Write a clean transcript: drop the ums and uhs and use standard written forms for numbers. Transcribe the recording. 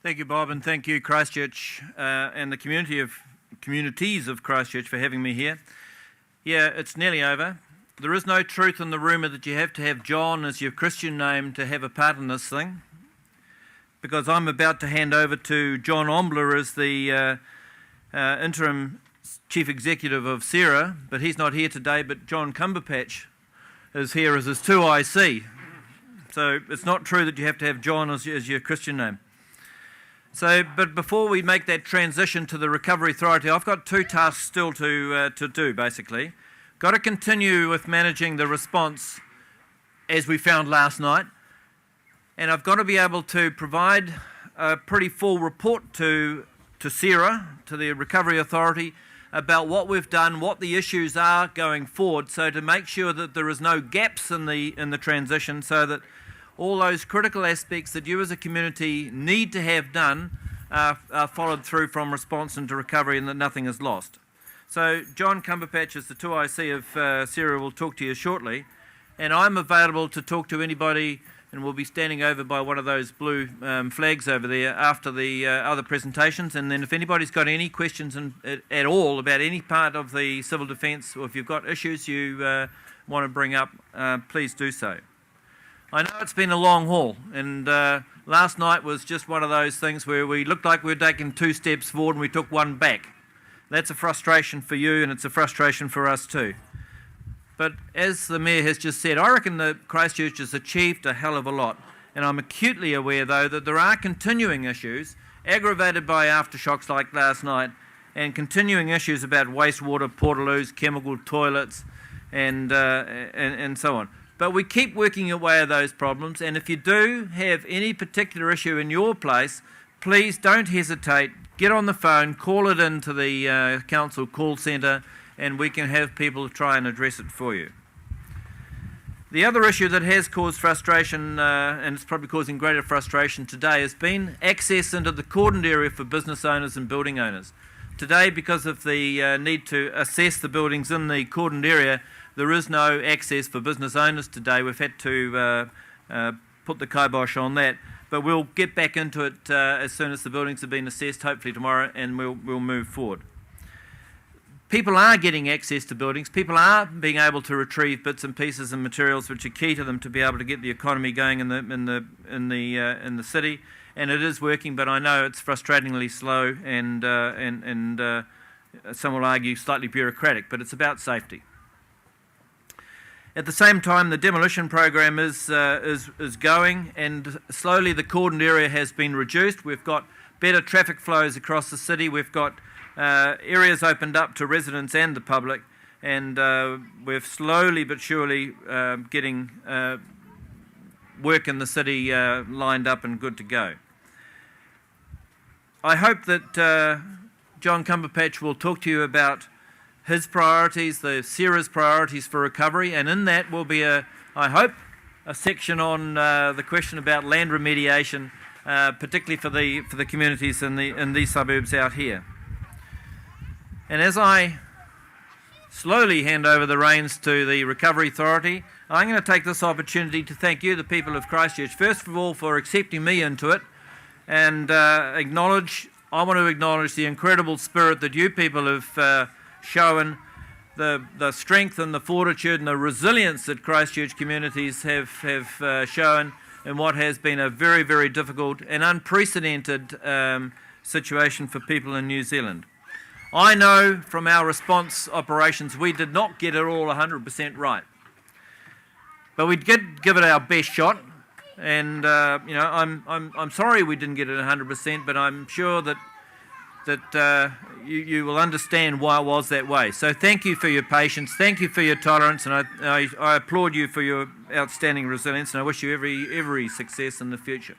Thank you, Bob, and thank you, Christchurch, and the communities of Christchurch for having me here. Yeah, it's nearly over. There is no truth in the rumour that you have to have John as your Christian name to have a part in this thing, because I'm about to hand over to John Ombler as the interim chief executive of SERA, but he's not here today, but John Cumberpatch is here as his 2IC. So it's not true that you have to have John as your Christian name. So, but before we make that transition to the Recovery Authority, I've got two tasks still to do, basically. Got to continue with managing the response as we found last night, and I've got to be able to provide a pretty full report to SERA, to the Recovery Authority, about what we've done, what the issues are going forward, so to make sure that there is no gaps in the transition, so that all those critical aspects that you as a community need to have done are followed through from response into recovery, and that nothing is lost. So John Cumberpatch, as the 2IC of SERA, will talk to you shortly, and I'm available to talk to anybody, and we'll be standing over by one of those blue flags over there after the other presentations. And then if anybody's got any questions at all about any part of the civil defence, or if you've got issues you want to bring up, please do so. I know it's been a long haul, and last night was just one of those things where we looked like we were taking 2 steps forward and we took 1 back. That's a frustration for you, and it's a frustration for us too. But as the Mayor has just said, I reckon that Christchurch has achieved a hell of a lot, and I'm acutely aware, though, that there are continuing issues, aggravated by aftershocks like last night, and continuing issues about wastewater, portaloos, chemical toilets, and so on. But we keep working away at those problems, and if you do have any particular issue in your place, please don't hesitate. Get on the phone, call it into the council call centre, and we can have people try and address it for you. The other issue that has caused frustration, and it's probably causing greater frustration today, has been access into the cordoned area for business owners and building owners. Today, because of the need to assess the buildings in the cordoned area, there is no access for business owners today. We've had to put the kibosh on that, but we'll get back into it as soon as the buildings have been assessed, hopefully tomorrow, and we'll move forward. People are getting access to buildings. People are being able to retrieve bits and pieces and materials which are key to them to be able to get the economy going in the city, and it is working. But I know it's frustratingly slow and some will argue slightly bureaucratic. But it's about safety. At the same time, the demolition program is going, and slowly the cordoned area has been reduced. We've got better traffic flows across the city. We've got areas opened up to residents and the public, and we're slowly but surely getting work in the city lined up and good to go. I hope that John Cumberpatch will talk to you about his priorities, the SERA's priorities for recovery, and in that will be, I hope, a section on the question about land remediation, particularly for the communities in these suburbs out here. And as I slowly hand over the reins to the Recovery Authority, I'm going to take this opportunity to thank you, the people of Christchurch, first of all for accepting me into it, and I want to acknowledge the incredible spirit that you people have shown, the strength and the fortitude and the resilience that Christchurch communities have shown in what has been a very, very difficult and unprecedented situation for people in New Zealand. I know from our response operations we did not get it all 100% right, but we did give it our best shot, and I'm sorry we didn't get it 100%, but I'm sure that you will understand why it was that way. So thank you for your patience, thank you for your tolerance, and I applaud you for your outstanding resilience, and I wish you every success in the future.